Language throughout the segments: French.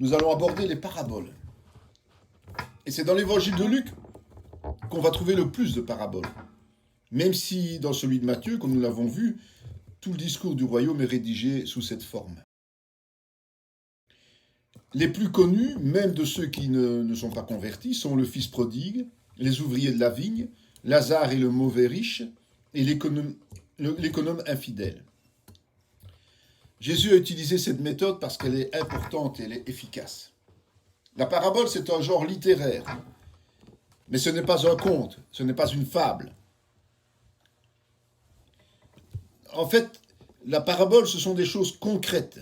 Nous allons aborder les paraboles. Et c'est dans l'évangile de Luc qu'on va trouver le plus de paraboles. Même si dans celui de Matthieu, comme nous l'avons vu, tout le discours du royaume est rédigé sous cette forme. Les plus connus, même de ceux qui ne sont pas convertis, sont le fils prodigue, les ouvriers de la vigne, Lazare et le mauvais riche, et l'économe infidèle. Jésus a utilisé cette méthode parce qu'elle est importante et elle est efficace. La parabole, c'est un genre littéraire, mais ce n'est pas un conte, ce n'est pas une fable. En fait, la parabole, ce sont des choses concrètes,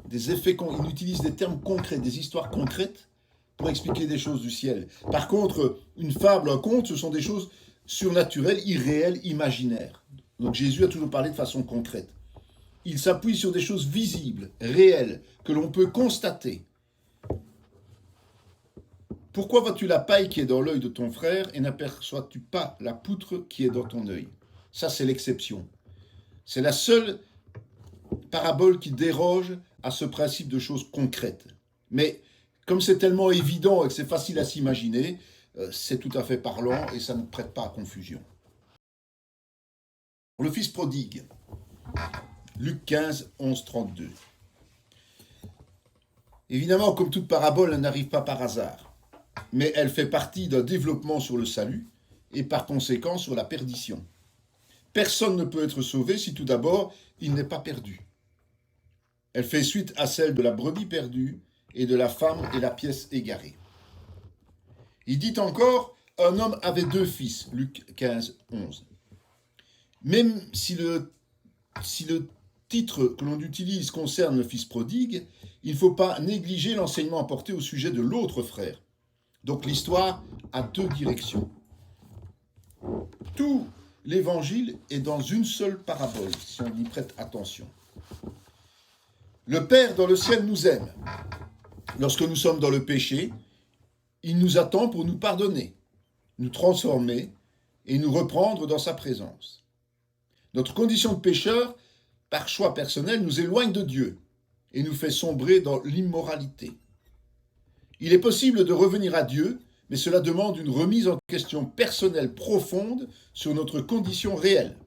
des effets. Il utilise des termes concrets, des histoires concrètes pour expliquer des choses du ciel. Par contre, une fable, un conte, ce sont des choses surnaturelles, irréelles, imaginaires. Donc Jésus a toujours parlé de façon concrète. Il s'appuie sur des choses visibles, réelles, que l'on peut constater. Pourquoi vois-tu la paille qui est dans l'œil de ton frère et n'aperçois-tu pas la poutre qui est dans ton œil? Ça, c'est l'exception. C'est la seule parabole qui déroge à ce principe de choses concrètes. Mais comme c'est tellement évident et que c'est facile à s'imaginer, c'est tout à fait parlant et ça ne prête pas à confusion. Le fils prodigue, Luc 15, 11, 32. Évidemment, comme toute parabole, elle n'arrive pas par hasard, mais elle fait partie d'un développement sur le salut et par conséquent sur la perdition. Personne ne peut être sauvé si tout d'abord il n'est pas perdu. Elle fait suite à celle de la brebis perdue et de la femme et la pièce égarée. Il dit encore, un homme avait 2 fils, Luc 15, 11. Même si le titre que l'on utilise concerne le fils prodigue, il ne faut pas négliger l'enseignement apporté au sujet de l'autre frère. Donc l'histoire a 2 directions. Tout l'évangile est dans une seule parabole, si on y prête attention. Le Père dans le ciel nous aime. Lorsque nous sommes dans le péché, il nous attend pour nous pardonner, nous transformer et nous reprendre dans sa présence. Notre condition de pécheur, par choix personnel, nous éloigne de Dieu et nous fait sombrer dans l'immoralité. Il est possible de revenir à Dieu, mais cela demande une remise en question personnelle profonde sur notre condition réelle.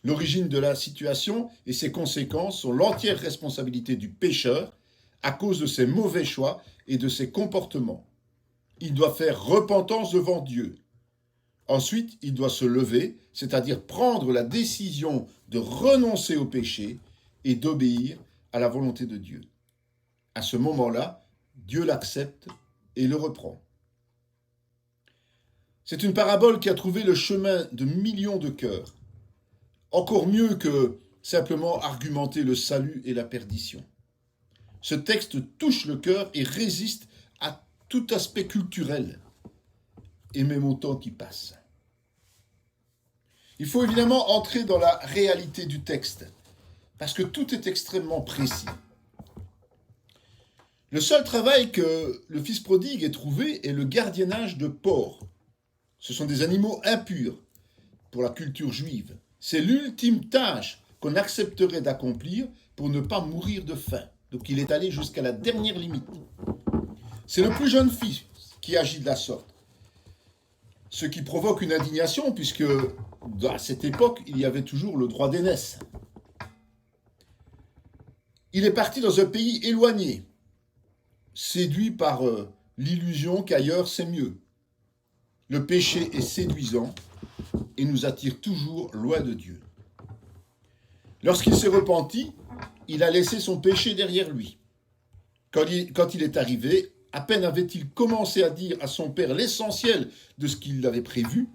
L'origine de la situation et ses conséquences sont l'entière responsabilité du pécheur à cause de ses mauvais choix et de ses comportements. Il doit faire repentance devant Dieu. Ensuite, il doit se lever, c'est-à-dire prendre la décision de renoncer au péché et d'obéir à la volonté de Dieu. À ce moment-là, Dieu l'accepte et le reprend. C'est une parabole qui a trouvé le chemin de millions de cœurs. Encore mieux que simplement argumenter le salut et la perdition. Ce texte touche le cœur et résiste à tout aspect culturel, et même au temps qui passe. Il faut évidemment entrer dans la réalité du texte, parce que tout est extrêmement précis. Le seul travail que le fils prodigue ait trouvé est le gardiennage de porcs. Ce sont des animaux impurs pour la culture juive. C'est l'ultime tâche qu'on accepterait d'accomplir pour ne pas mourir de faim. Donc il est allé jusqu'à la dernière limite. C'est le plus jeune fils qui agit de la sorte. Ce qui provoque une indignation puisque à cette époque, il y avait toujours le droit d'aînesse. Il est parti dans un pays éloigné, séduit par l'illusion qu'ailleurs c'est mieux. Le péché est séduisant et nous attire toujours loin de Dieu. Lorsqu'il s'est repenti, il a laissé son péché derrière lui. Quand il est arrivé, à peine avait-il commencé à dire à son père l'essentiel de ce qu'il avait prévu,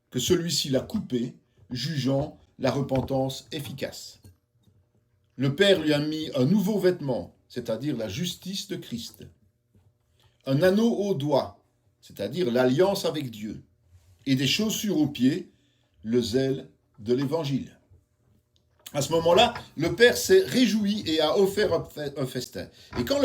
que celui-ci l'a coupé, jugeant la repentance efficace. Le père lui a mis un nouveau vêtement, c'est-à-dire la justice de Christ. Un anneau au doigt, c'est-à-dire l'alliance avec Dieu. Et des chaussures aux pieds, le zèle de l'évangile. À ce moment-là, le père s'est réjoui et a offert un festin. Et quand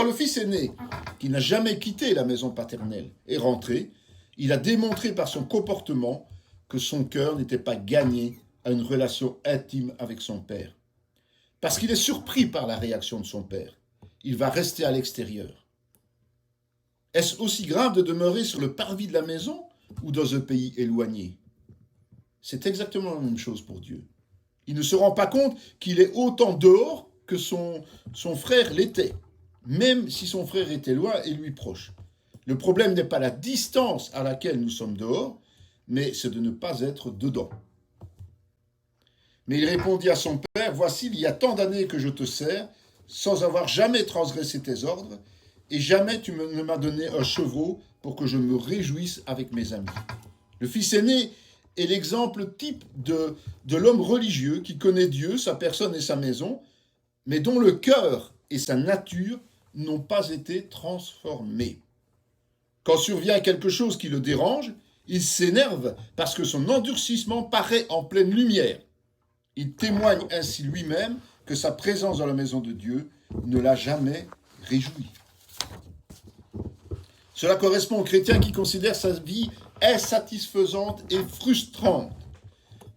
le fils aîné, qui n'a jamais quitté la maison paternelle, est rentré, il a démontré par son comportement que son cœur n'était pas gagné à une relation intime avec son père. parce qu'il est surpris par la réaction de son père. Il va rester à l'extérieur. Est-ce aussi grave de demeurer sur le parvis de la maison ou dans un pays éloigné? C'est exactement la même chose pour Dieu. Il ne se rend pas compte qu'il est autant dehors que son frère l'était, même si son frère était loin et lui proche. Le problème n'est pas la distance à laquelle nous sommes dehors, mais c'est de ne pas être dedans. Mais il répondit à son père, « Voici, il y a tant d'années que je te sers, sans avoir jamais transgressé tes ordres, et jamais tu ne m'as donné un chevreau pour que je me réjouisse avec mes amis. » Le fils aîné est l'exemple type de l'homme religieux qui connaît Dieu, sa personne et sa maison, mais dont le cœur et sa nature n'ont pas été transformés. Quand survient quelque chose qui le dérange, il s'énerve parce que son endurcissement paraît en pleine lumière. Il témoigne ainsi lui-même que sa présence dans la maison de Dieu ne l'a jamais réjoui. Cela correspond au chrétien qui considère sa vie insatisfaisante et frustrante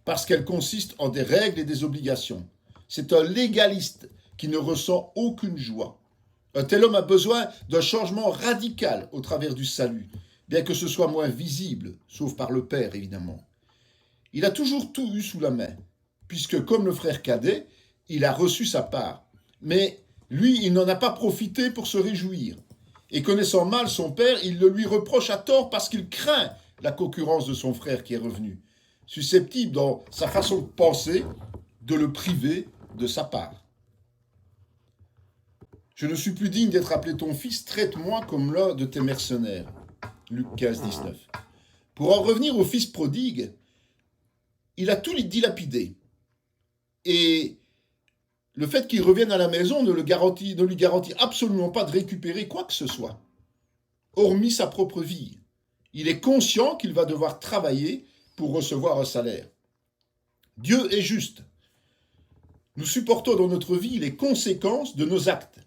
parce qu'elle consiste en des règles et des obligations. C'est un légaliste qui ne ressent aucune joie. Un tel homme a besoin d'un changement radical au travers du salut, bien que ce soit moins visible, sauf par le Père évidemment. Il a toujours tout eu sous la main, puisque comme le frère cadet, il a reçu sa part. Mais lui, il n'en a pas profité pour se réjouir. Et connaissant mal son père, il le lui reproche à tort parce qu'il craint la concurrence de son frère qui est revenu, susceptible dans sa façon de penser de le priver de sa part. Je ne suis plus digne d'être appelé ton fils, traite-moi comme l'un de tes mercenaires. Luc 15, 19. Pour en revenir au fils prodigue, il a tout dilapidé. Et le fait qu'il revienne à la maison ne lui garantit absolument pas de récupérer quoi que ce soit, hormis sa propre vie. Il est conscient qu'il va devoir travailler pour recevoir un salaire. Dieu est juste. Nous supportons dans notre vie les conséquences de nos actes.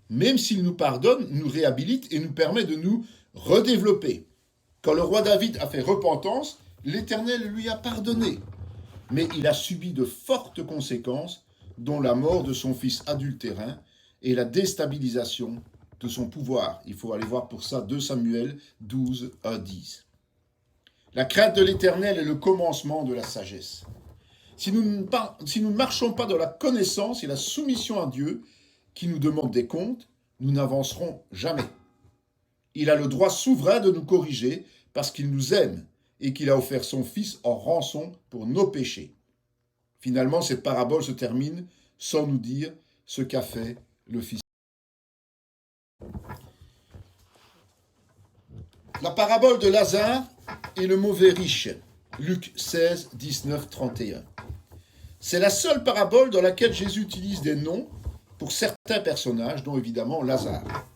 Même s'il nous pardonne, nous réhabilite et nous permet de nous redévelopper. Quand le roi David a fait repentance, l'Éternel lui a pardonné. Mais il a subi de fortes conséquences, dont la mort de son fils adultérin et la déstabilisation de son pouvoir. Il faut aller voir pour ça 2 Samuel 12, 1, 10. La crainte de l'Éternel est le commencement de la sagesse. Si nous ne marchons pas dans la connaissance et la soumission à Dieu, qui nous demande des comptes, nous n'avancerons jamais. Il a le droit souverain de nous corriger parce qu'il nous aime et qu'il a offert son Fils en rançon pour nos péchés. Finalement, cette parabole se termine sans nous dire ce qu'a fait le Fils. La parabole de Lazare et le mauvais riche, Luc 16, 19, 31. C'est la seule parabole dans laquelle Jésus utilise des noms pour certains personnages, dont évidemment Lazare.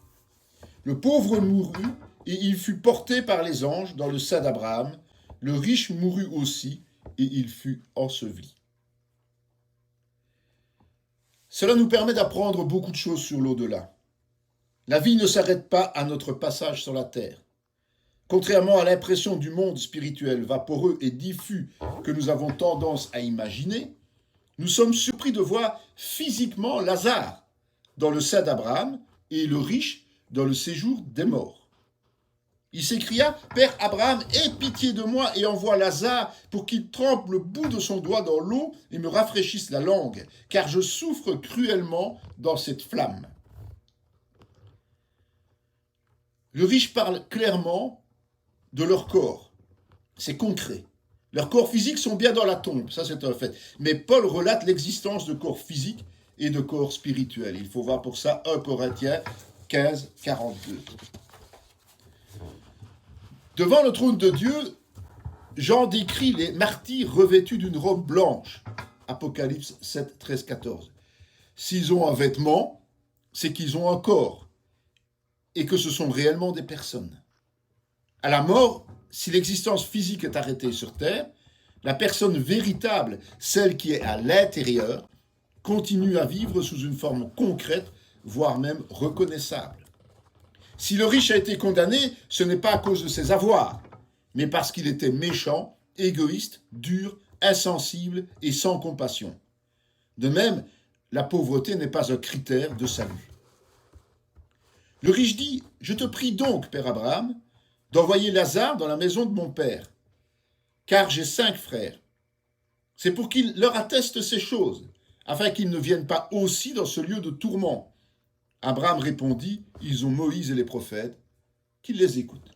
Le pauvre mourut et il fut porté par les anges dans le sein d'Abraham. Le riche mourut aussi et il fut enseveli. Cela nous permet d'apprendre beaucoup de choses sur l'au-delà. La vie ne s'arrête pas à notre passage sur la terre. Contrairement à l'impression du monde spirituel vaporeux et diffus que nous avons tendance à imaginer, nous sommes surpris de voir physiquement Lazare dans le sein d'Abraham et le riche dans le séjour des morts. Il s'écria, « Père Abraham, aie pitié de moi et envoie Lazare pour qu'il trempe le bout de son doigt dans l'eau et me rafraîchisse la langue, car je souffre cruellement dans cette flamme. » Le riche parle clairement de leur corps. C'est concret. Leurs corps physiques sont bien dans la tombe, ça c'est un fait. Mais Paul relate l'existence de corps physiques et de corps spirituels. Il faut voir pour ça 1 Corinthiens 15, 42. Devant le trône de Dieu, Jean décrit les martyrs revêtus d'une robe blanche. Apocalypse 7, 13, 14. S'ils ont un vêtement, c'est qu'ils ont un corps et que ce sont réellement des personnes. À la mort, si l'existence physique est arrêtée sur terre, la personne véritable, celle qui est à l'intérieur, continue à vivre sous une forme concrète, voire même reconnaissable. Si le riche a été condamné, ce n'est pas à cause de ses avoirs, mais parce qu'il était méchant, égoïste, dur, insensible et sans compassion. De même, la pauvreté n'est pas un critère de salut. Le riche dit, « Je te prie donc, Père Abraham, d'envoyer Lazare dans la maison de mon père, car j'ai 5 frères. C'est pour qu'il leur atteste ces choses, afin qu'ils ne viennent pas aussi dans ce lieu de tourment. » Abraham répondit, « Ils ont Moïse et les prophètes, qu'ils les écoutent. »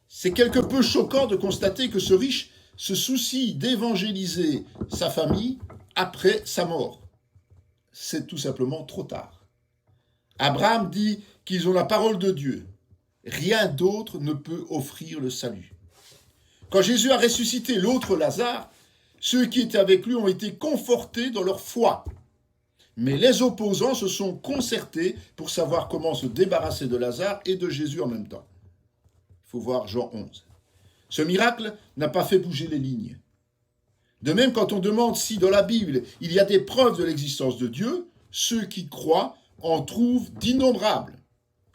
C'est quelque peu choquant de constater que ce riche se soucie d'évangéliser sa famille après sa mort. C'est tout simplement trop tard. Abraham dit qu'ils ont la parole de Dieu. Rien d'autre ne peut offrir le salut. Quand Jésus a ressuscité l'autre Lazare, ceux qui étaient avec lui ont été confortés dans leur foi. Mais les opposants se sont concertés pour savoir comment se débarrasser de Lazare et de Jésus en même temps. Il faut voir Jean 11. Ce miracle n'a pas fait bouger les lignes. De même, quand on demande si dans la Bible il y a des preuves de l'existence de Dieu, ceux qui croient en trouvent d'innombrables,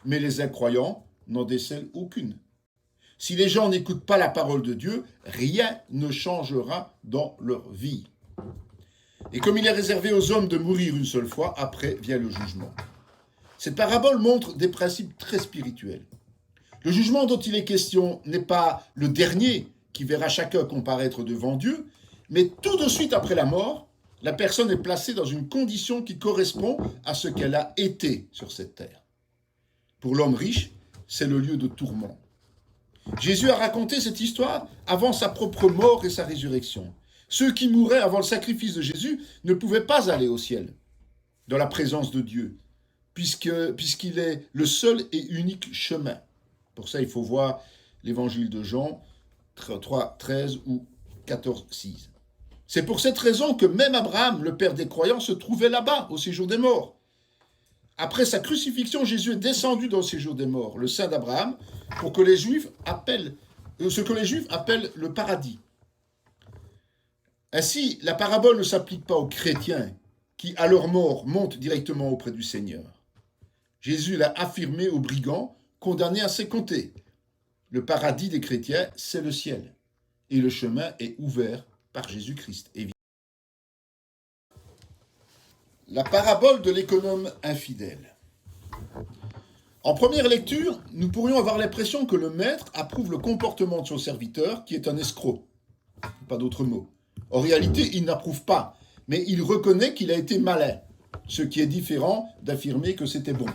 mais les incroyants n'en décèlent aucune. Si les gens n'écoutent pas la parole de Dieu, rien ne changera dans leur vie. Et comme il est réservé aux hommes de mourir une seule fois, après vient le jugement. Cette parabole montre des principes très spirituels. Le jugement dont il est question n'est pas le dernier qui verra chacun comparaître devant Dieu, mais tout de suite après la mort, la personne est placée dans une condition qui correspond à ce qu'elle a été sur cette terre. Pour l'homme riche, c'est le lieu de tourment. Jésus a raconté cette histoire avant sa propre mort et sa résurrection. Ceux qui mouraient avant le sacrifice de Jésus ne pouvaient pas aller au ciel, dans la présence de Dieu, puisqu'il est le seul et unique chemin. Pour ça, il faut voir l'évangile de Jean 3, 13 ou 14, 6. C'est pour cette raison que même Abraham, le père des croyants, se trouvait là-bas, au séjour des morts. Après sa crucifixion, Jésus est descendu dans le séjour des morts, le sein d'Abraham, pour que les Juifs appellent, ce que les Juifs appellent le paradis. Ainsi, la parabole ne s'applique pas aux chrétiens qui, à leur mort, montent directement auprès du Seigneur. Jésus l'a affirmé aux brigands condamnés à ses côtés. Le paradis des chrétiens, c'est le ciel. Et le chemin est ouvert par Jésus-Christ, évidemment. La parabole de l'économe infidèle. En première lecture, nous pourrions avoir l'impression que le maître approuve le comportement de son serviteur, qui est un escroc. Pas d'autre mot. En réalité, il n'approuve pas, mais il reconnaît qu'il a été malin, ce qui est différent d'affirmer que c'était bon.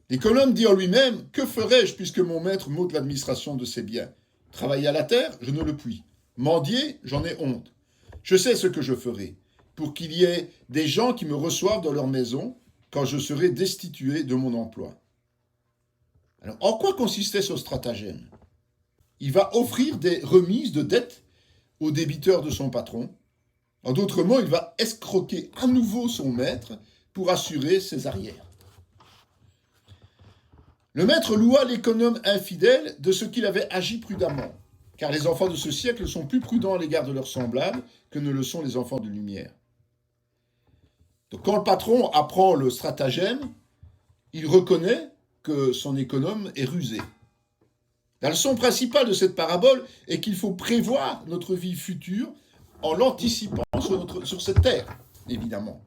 L'économe dit en lui-même, « Que ferais-je puisque mon maître m'ôte l'administration de ses biens ? Travailler à la terre, je ne le puis. Mendier, j'en ai honte. Je sais ce que je ferai, pour qu'il y ait des gens qui me reçoivent dans leur maison quand je serai destitué de mon emploi. » Alors, en quoi consistait ce stratagème ? Il va offrir des remises de dettes aux débiteurs de son patron. En d'autres mots, il va escroquer à nouveau son maître pour assurer ses arrières. Le maître loua l'économe infidèle de ce qu'il avait agi prudemment, car les enfants de ce siècle sont plus prudents à l'égard de leurs semblables que ne le sont les enfants de lumière. Donc quand le patron apprend le stratagème, il reconnaît que son économe est rusé. La leçon principale de cette parabole est qu'il faut prévoir notre vie future en l'anticipant sur cette terre, évidemment.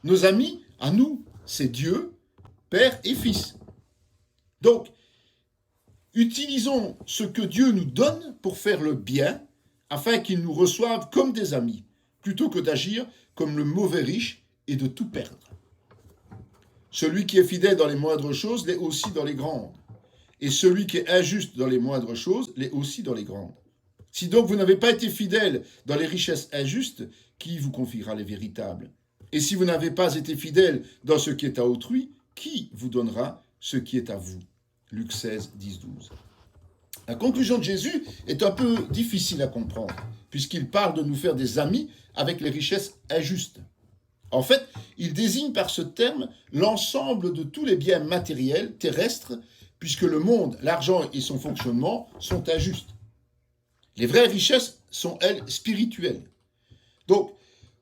Nos amis, à nous, c'est Dieu, Père et Fils. Donc, utilisons ce que Dieu nous donne pour faire le bien, afin qu'il nous reçoive comme des amis, plutôt que d'agir comme le mauvais riche et de tout perdre. Celui qui est fidèle dans les moindres choses l'est aussi dans les grandes. Et celui qui est injuste dans les moindres choses l'est aussi dans les grandes. Si donc vous n'avez pas été fidèle dans les richesses injustes, qui vous confiera les véritables ? Et si vous n'avez pas été fidèle dans ce qui est à autrui, qui vous donnera ce qui est à vous ? Luc 16, 10, 12. La conclusion de Jésus est un peu difficile à comprendre, puisqu'il parle de nous faire des amis avec les richesses injustes. En fait, il désigne par ce terme l'ensemble de tous les biens matériels terrestres, puisque le monde, l'argent et son fonctionnement sont injustes. Les vraies richesses sont, elles, spirituelles. Donc,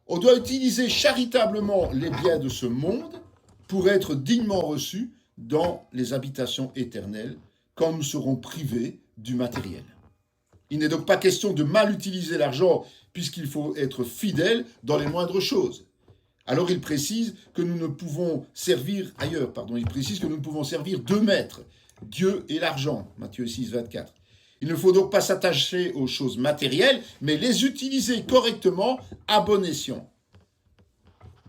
on doit utiliser charitablement les biens de ce monde pour être dignement reçus dans les habitations éternelles, quand nous serons privés du matériel. Il n'est donc pas question de mal utiliser l'argent puisqu'il faut être fidèle dans les moindres choses. Alors il précise que nous ne pouvons servir ailleurs, il précise que nous ne pouvons servir deux maîtres, Dieu et l'argent, Matthieu 6, 24. Il ne faut donc pas s'attacher aux choses matérielles, mais les utiliser correctement à bon escient.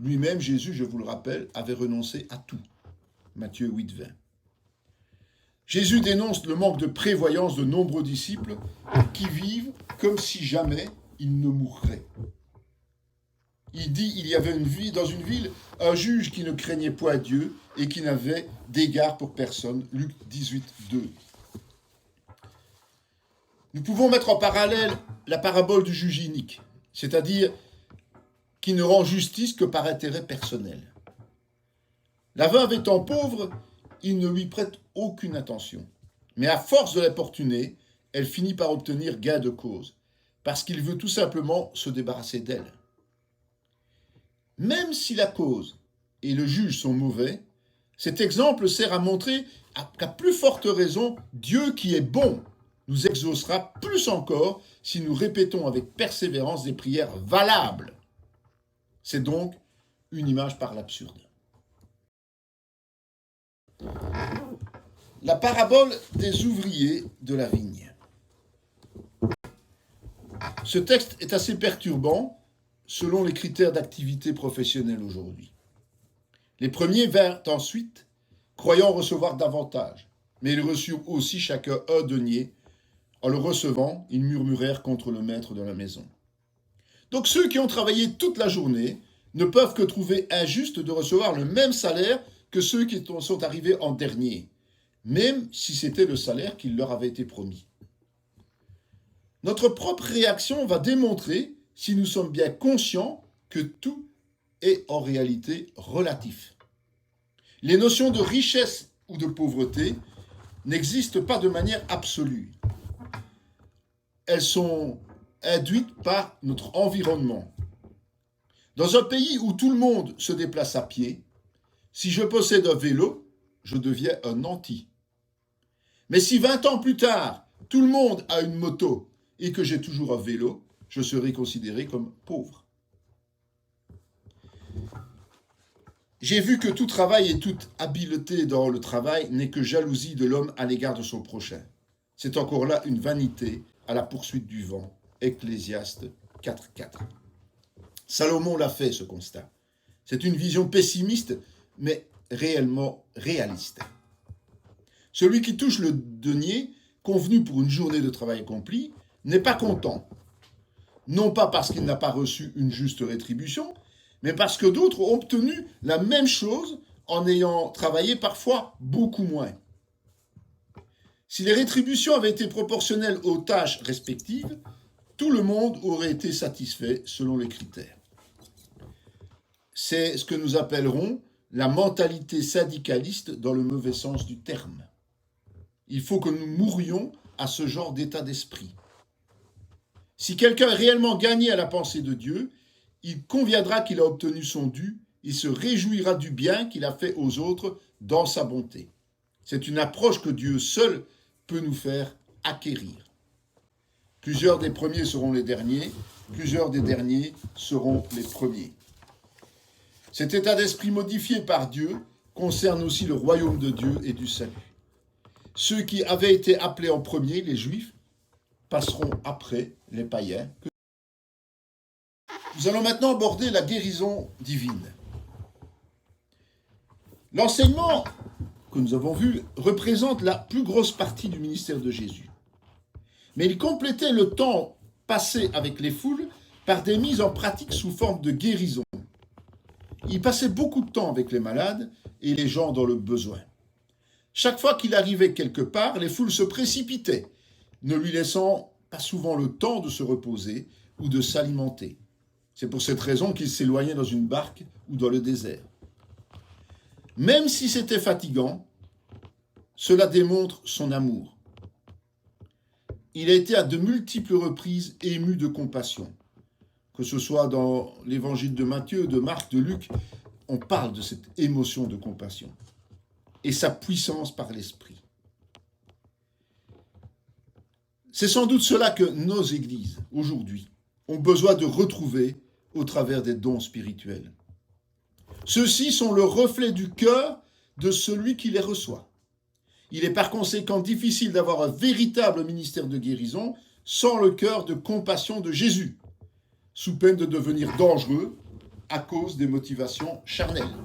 Lui-même, Jésus, je vous le rappelle, avait renoncé à tout, Matthieu 8, 20. Jésus dénonce le manque de prévoyance de nombreux disciples qui vivent comme si jamais ils ne mourraient. Il dit il y avait dans une ville un juge qui ne craignait point Dieu et qui n'avait d'égard pour personne. Luc 18, 2. Nous pouvons mettre en parallèle la parabole du juge inique, c'est-à-dire qui ne rend justice que par intérêt personnel. La veuve étant pauvre, il ne lui prête aucune attention. Mais à force de l'importuner, elle finit par obtenir gain de cause, parce qu'il veut tout simplement se débarrasser d'elle. Même si la cause et le juge sont mauvais, cet exemple sert à montrer qu'à plus forte raison, Dieu qui est bon nous exaucera plus encore si nous répétons avec persévérance des prières valables. C'est donc une image par l'absurde. La parabole des ouvriers de la vigne. Ce texte est assez perturbant selon les critères d'activité professionnelle aujourd'hui. Les premiers vinrent ensuite, croyant recevoir davantage, mais ils reçurent aussi chacun un denier. En le recevant, ils murmurèrent contre le maître de la maison. Donc ceux qui ont travaillé toute la journée ne peuvent que trouver injuste de recevoir le même salaire que ceux qui sont arrivés en dernier, même si c'était le salaire qui leur avait été promis. Notre propre réaction va démontrer si nous sommes bien conscients que tout est en réalité relatif. Les notions de richesse ou de pauvreté n'existent pas de manière absolue. Elles sont induites par notre environnement. Dans un pays où tout le monde se déplace à pied, si je possède un vélo, je deviens un nanti. Mais si 20 ans plus tard, tout le monde a une moto et que j'ai toujours un vélo, je serai considéré comme pauvre. J'ai vu que tout travail et toute habileté dans le travail n'est que jalousie de l'homme à l'égard de son prochain. C'est encore là une vanité à la poursuite du vent. Ecclésiaste 4.4. Salomon l'a fait, ce constat. C'est une vision pessimiste, mais réellement réaliste. Celui qui touche le denier, convenu pour une journée de travail accomplie, n'est pas content. Non pas parce qu'il n'a pas reçu une juste rétribution, mais parce que d'autres ont obtenu la même chose en ayant travaillé parfois beaucoup moins. Si les rétributions avaient été proportionnelles aux tâches respectives, tout le monde aurait été satisfait selon les critères. C'est ce que nous appellerons la mentalité syndicaliste dans le mauvais sens du terme. Il faut que nous mourions à ce genre d'état d'esprit. Si quelqu'un est réellement gagné à la pensée de Dieu, il conviendra qu'il a obtenu son dû, il se réjouira du bien qu'il a fait aux autres dans sa bonté. C'est une approche que Dieu seul peut nous faire acquérir. Plusieurs des premiers seront les derniers, plusieurs des derniers seront les premiers. Cet état d'esprit modifié par Dieu concerne aussi le royaume de Dieu et du salut. Ceux qui avaient été appelés en premier, les Juifs, passeront après les païens. Nous allons maintenant aborder la guérison divine. L'enseignement que nous avons vu représente la plus grosse partie du ministère de Jésus. Mais il complétait le temps passé avec les foules par des mises en pratique sous forme de guérison. Il passait beaucoup de temps avec les malades et les gens dans le besoin. Chaque fois qu'il arrivait quelque part, les foules se précipitaient, ne lui laissant pas souvent le temps de se reposer ou de s'alimenter. C'est pour cette raison qu'il s'éloignait dans une barque ou dans le désert. Même si c'était fatigant, cela démontre son amour. Il a été à de multiples reprises ému de compassion. Que ce soit dans l'évangile de Matthieu, de Marc, de Luc, on parle de cette émotion de compassion et sa puissance par l'esprit. C'est sans doute cela que nos églises, aujourd'hui, ont besoin de retrouver au travers des dons spirituels. Ceux-ci sont le reflet du cœur de celui qui les reçoit. Il est par conséquent difficile d'avoir un véritable ministère de guérison sans le cœur de compassion de Jésus, sous peine de devenir dangereux à cause des motivations charnelles.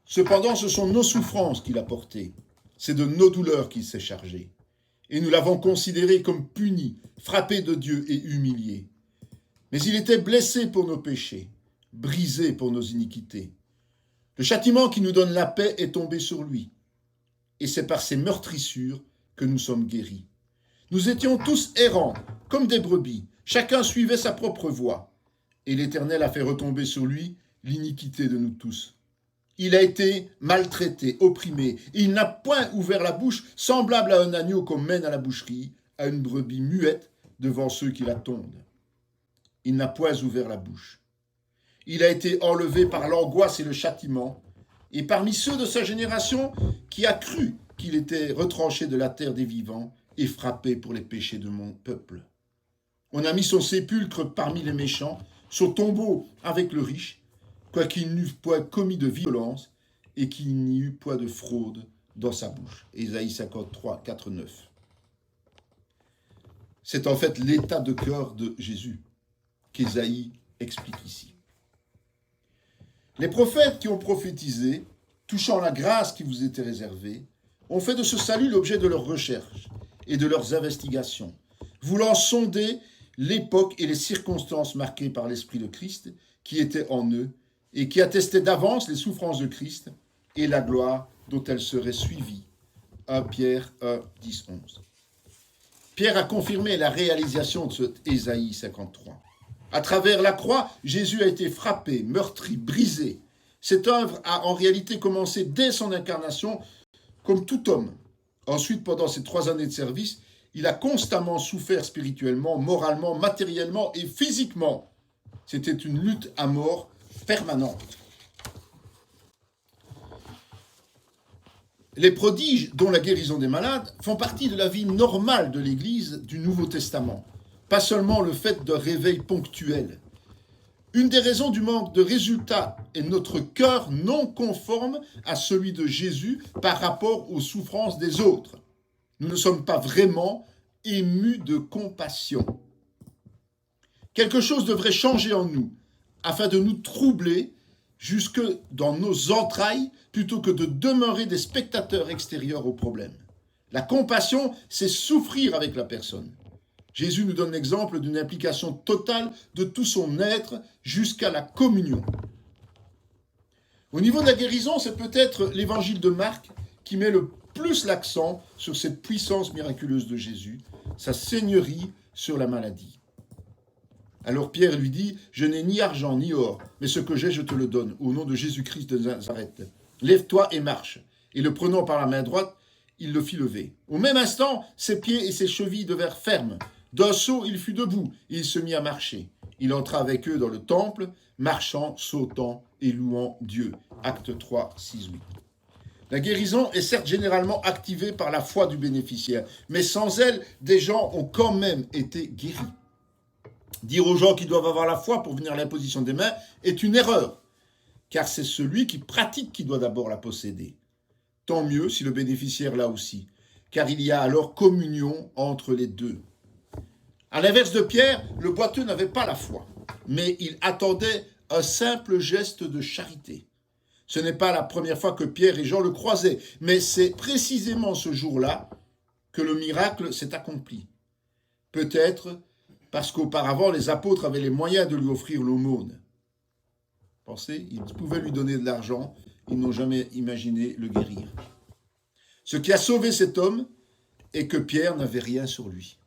Cependant, ce sont nos souffrances qu'il a portées, c'est de nos douleurs qu'il s'est chargé, et nous l'avons considéré comme puni, frappé de Dieu et humilié. Mais il était blessé pour nos péchés, brisé pour nos iniquités. Le châtiment qui nous donne la paix est tombé sur lui, et c'est par ses meurtrissures que nous sommes guéris. Nous étions tous errants, comme des brebis, chacun suivait sa propre voie, et l'Éternel a fait retomber sur lui l'iniquité de nous tous. Il a été maltraité, opprimé, et il n'a point ouvert la bouche, semblable à un agneau qu'on mène à la boucherie, à une brebis muette devant ceux qui la tondent. Il n'a point ouvert la bouche. Il a été enlevé par l'angoisse et le châtiment, et parmi ceux de sa génération qui a cru qu'il était retranché de la terre des vivants et frappé pour les péchés de mon peuple. On a mis son sépulcre parmi les méchants, son tombeau avec le riche, quoiqu'il n'eût point commis de violence et qu'il n'y eût point de fraude dans sa bouche. Ésaïe 53, 4, 9. C'est en fait l'état de cœur de Jésus qu'Ésaïe explique ici. Les prophètes qui ont prophétisé, touchant la grâce qui vous était réservée, ont fait de ce salut l'objet de leurs recherches et de leurs investigations, voulant sonder l'époque et les circonstances marquées par l'Esprit de Christ qui était en eux et qui attestait d'avance les souffrances de Christ et la gloire dont elles seraient suivies. 1 Pierre 1, 10, 11. Pierre a confirmé la réalisation de cet Ésaïe 53. À travers la croix, Jésus a été frappé, meurtri, brisé. Cette œuvre a en réalité commencé dès son incarnation comme tout homme. Ensuite, pendant ses 3 années de service, il a constamment souffert spirituellement, moralement, matériellement et physiquement. C'était une lutte à mort permanente. Les prodiges, dont la guérison des malades, font partie de la vie normale de l'Église du Nouveau Testament, pas seulement le fait d'un réveil ponctuel. Une des raisons du manque de résultats est notre cœur non conforme à celui de Jésus par rapport aux souffrances des autres. Nous ne sommes pas vraiment émus de compassion. Quelque chose devrait changer en nous, afin de nous troubler jusque dans nos entrailles, plutôt que de demeurer des spectateurs extérieurs au problème. La compassion, c'est souffrir avec la personne. Jésus nous donne l'exemple d'une implication totale de tout son être jusqu'à la communion. Au niveau de la guérison, c'est peut-être l'évangile de Marc qui met le plus l'accent sur cette puissance miraculeuse de Jésus, sa seigneurie sur la maladie. Alors Pierre lui dit, « Je n'ai ni argent ni or, mais ce que j'ai, je te le donne, au nom de Jésus-Christ de Nazareth. Lève-toi et marche. » Et le prenant par la main droite, il le fit lever. Au même instant, ses pieds et ses chevilles devinrent fermes. D'un saut, il fut debout, et il se mit à marcher. Il entra avec eux dans le temple, marchant, sautant et louant Dieu. Acte 3, 6, 8. La guérison est certes généralement activée par la foi du bénéficiaire, mais sans elle, des gens ont quand même été guéris. Dire aux gens qu'ils doivent avoir la foi pour venir à l'imposition des mains est une erreur, car c'est celui qui pratique qui doit d'abord la posséder. Tant mieux si le bénéficiaire l'a aussi, car il y a alors communion entre les deux. À l'inverse de Pierre, le boiteux n'avait pas la foi, mais il attendait un simple geste de charité. Ce n'est pas la première fois que Pierre et Jean le croisaient, mais c'est précisément ce jour-là que le miracle s'est accompli. Peut-être parce qu'auparavant, les apôtres avaient les moyens de lui offrir l'aumône. Pensez, ils pouvaient lui donner de l'argent, ils n'ont jamais imaginé le guérir. Ce qui a sauvé cet homme est que Pierre n'avait rien sur lui.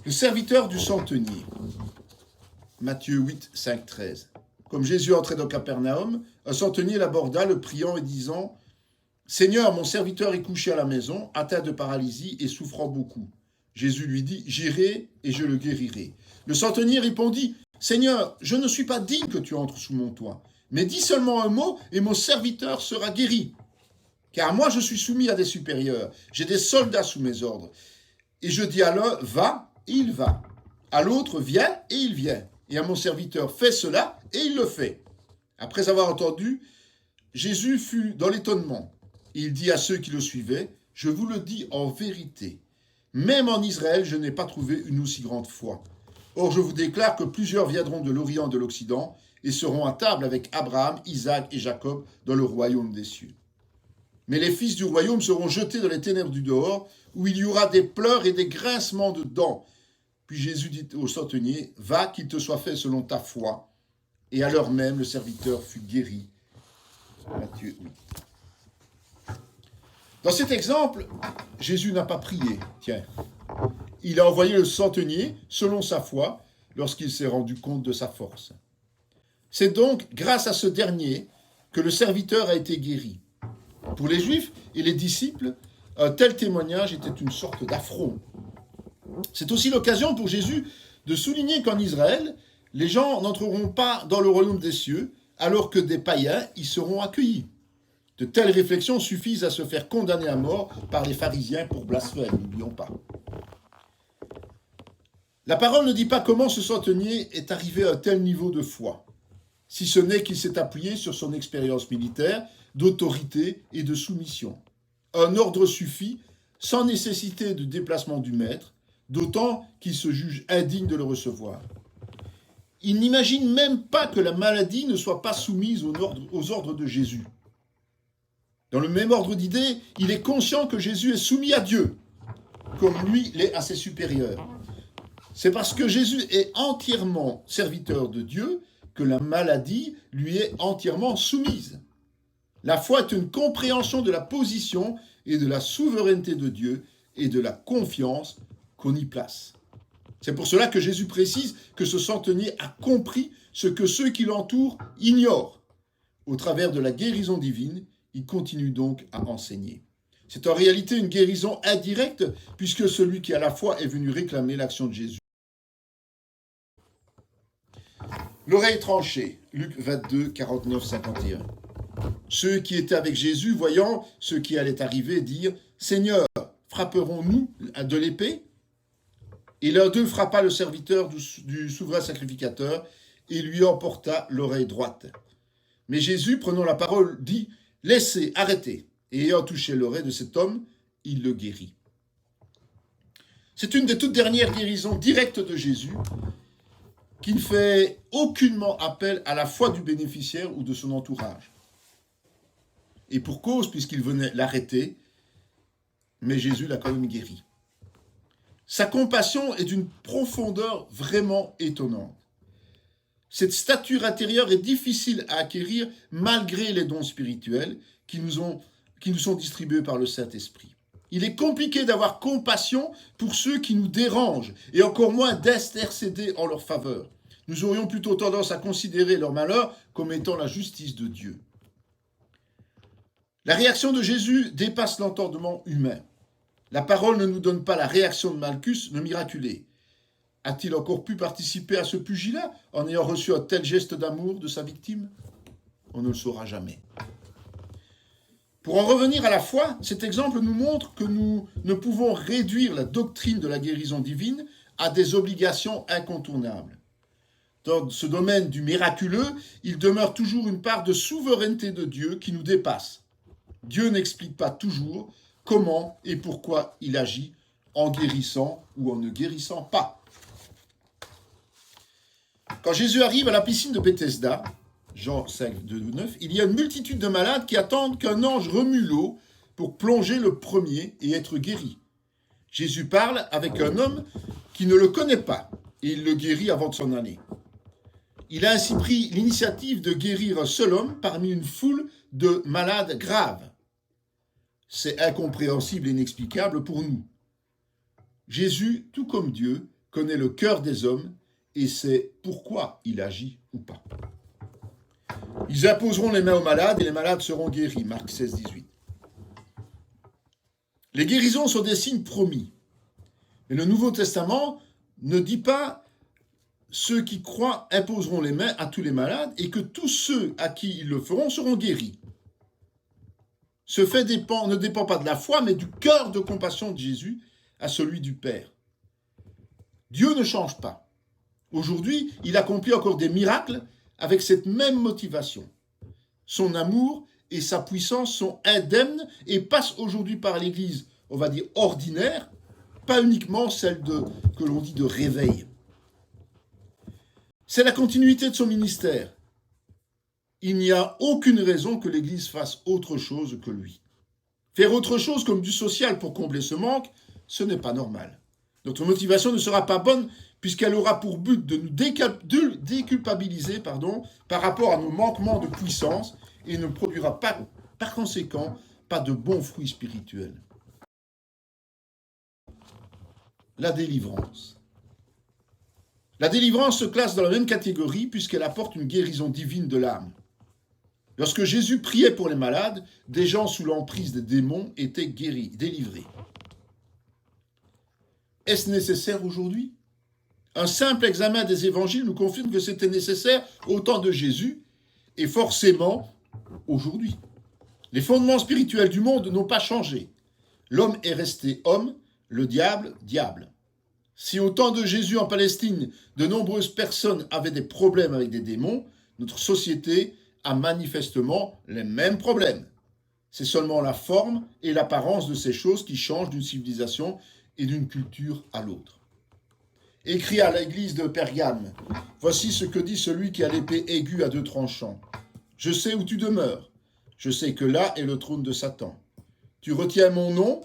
Le serviteur du centenier, Matthieu 8, 5, 13. Comme Jésus entrait dans Capernaum, un centenier l'aborda, le priant et disant « Seigneur, mon serviteur est couché à la maison, atteint de paralysie et souffrant beaucoup. » Jésus lui dit « J'irai et je le guérirai. » Le centenier répondit « Seigneur, je ne suis pas digne que tu entres sous mon toit, mais dis seulement un mot et mon serviteur sera guéri. » Car moi, je suis soumis à des supérieurs. J'ai des soldats sous mes ordres. Et je dis à l'un, va, et il va. À l'autre, viens, et il vient. Et à mon serviteur, fais cela, et il le fait. Après avoir entendu, Jésus fut dans l'étonnement. Il dit à ceux qui le suivaient, je vous le dis en vérité, même en Israël, je n'ai pas trouvé une aussi grande foi. Or, je vous déclare que plusieurs viendront de l'Orient et de l'Occident et seront à table avec Abraham, Isaac et Jacob dans le royaume des cieux. Mais les fils du royaume seront jetés dans les ténèbres du dehors, où il y aura des pleurs et des grincements de dents. Puis Jésus dit au centenier, va, qu'il te soit fait selon ta foi. Et à l'heure même, le serviteur fut guéri. Matthieu 8. Dans cet exemple, Jésus n'a pas prié, tiens. Il a envoyé le centenier selon sa foi lorsqu'il s'est rendu compte de sa force. C'est donc grâce à ce dernier que le serviteur a été guéri. Pour les Juifs et les disciples, un tel témoignage était une sorte d'affront. C'est aussi l'occasion pour Jésus de souligner qu'en Israël, les gens n'entreront pas dans le royaume des cieux, alors que des païens y seront accueillis. De telles réflexions suffisent à se faire condamner à mort par les pharisiens pour blasphème, n'oublions pas. La parole ne dit pas comment ce centenier est arrivé à un tel niveau de foi, si ce n'est qu'il s'est appuyé sur son expérience militaire, d'autorité et de soumission. Un ordre suffit, sans nécessité de déplacement du maître, d'autant qu'il se juge indigne de le recevoir. Il n'imagine même pas que la maladie ne soit pas soumise aux ordres de Jésus. Dans le même ordre d'idées, il est conscient que Jésus est soumis à Dieu, comme lui l'est à ses supérieurs. C'est parce que Jésus est entièrement serviteur de Dieu que la maladie lui est entièrement soumise. La foi est une compréhension de la position et de la souveraineté de Dieu et de la confiance qu'on y place. C'est pour cela que Jésus précise que ce centenier a compris ce que ceux qui l'entourent ignorent. Au travers de la guérison divine, il continue donc à enseigner. C'est en réalité une guérison indirecte, puisque celui qui a la foi est venu réclamer l'action de Jésus. L'oreille tranchée, Luc 22, 49, 51. Ceux qui étaient avec Jésus, voyant ce qui allait arriver, dirent « Seigneur, frapperons-nous de l'épée ?» Et l'un d'eux frappa le serviteur du souverain sacrificateur et lui emporta l'oreille droite. Mais Jésus, prenant la parole, dit « Laissez, arrêtez !» Et ayant touché l'oreille de cet homme, il le guérit. C'est une des toutes dernières guérisons directes de Jésus qui ne fait aucunement appel à la foi du bénéficiaire ou de son entourage. Et pour cause, puisqu'il venait l'arrêter, mais Jésus l'a quand même guéri. Sa compassion est d'une profondeur vraiment étonnante. Cette stature intérieure est difficile à acquérir malgré les dons spirituels qui nous sont distribués par le Saint-Esprit. Il est compliqué d'avoir compassion pour ceux qui nous dérangent et encore moins d'intercéder en leur faveur. Nous aurions plutôt tendance à considérer leur malheur comme étant la justice de Dieu. La réaction de Jésus dépasse l'entendement humain. La parole ne nous donne pas la réaction de Malchus, le miraculé. A-t-il encore pu participer à ce pugilat en ayant reçu un tel geste d'amour de sa victime? On ne le saura jamais. Pour en revenir à la foi, cet exemple nous montre que nous ne pouvons réduire la doctrine de la guérison divine à des obligations incontournables. Dans ce domaine du miraculeux, il demeure toujours une part de souveraineté de Dieu qui nous dépasse. Dieu n'explique pas toujours comment et pourquoi il agit en guérissant ou en ne guérissant pas. Quand Jésus arrive à la piscine de Bethesda, Jean 5, 2, 9, il y a une multitude de malades qui attendent qu'un ange remue l'eau pour plonger le premier et être guéri. Jésus parle avec un homme qui ne le connaît pas et il le guérit avant de s'en aller. Il a ainsi pris l'initiative de guérir un seul homme parmi une foule de malades graves. C'est incompréhensible et inexplicable pour nous. Jésus, tout comme Dieu, connaît le cœur des hommes et sait pourquoi il agit ou pas. Ils imposeront les mains aux malades et les malades seront guéris. Marc 16, 18. Les guérisons sont des signes promis. Mais le Nouveau Testament ne dit pas ceux qui croient imposeront les mains à tous les malades et que tous ceux à qui ils le feront seront guéris. Ce fait ne dépend pas de la foi, mais du cœur de compassion de Jésus à celui du Père. Dieu ne change pas. Aujourd'hui, il accomplit encore des miracles avec cette même motivation. Son amour et sa puissance sont indemnes et passent aujourd'hui par l'Église, on va dire ordinaire, pas uniquement celle que l'on dit de réveil. C'est la continuité de son ministère. Il n'y a aucune raison que l'Église fasse autre chose que lui. Faire autre chose comme du social pour combler ce manque, ce n'est pas normal. Notre motivation ne sera pas bonne puisqu'elle aura pour but de nous déculpabiliser par rapport à nos manquements de puissance et ne produira pas, par conséquent, pas de bons fruits spirituels. La délivrance. La délivrance se classe dans la même catégorie puisqu'elle apporte une guérison divine de l'âme. Lorsque Jésus priait pour les malades, des gens sous l'emprise des démons étaient guéris, délivrés. Est-ce nécessaire aujourd'hui ? Un simple examen des évangiles nous confirme que c'était nécessaire au temps de Jésus et forcément aujourd'hui. Les fondements spirituels du monde n'ont pas changé. L'homme est resté homme, le diable, diable. Si au temps de Jésus en Palestine, de nombreuses personnes avaient des problèmes avec des démons, notre société a manifestement les mêmes problèmes. C'est seulement la forme et l'apparence de ces choses qui changent d'une civilisation et d'une culture à l'autre. Écrit à l'église de Pergame, voici ce que dit celui qui a l'épée aiguë à deux tranchants. Je sais où tu demeures, je sais que là est le trône de Satan. Tu retiens mon nom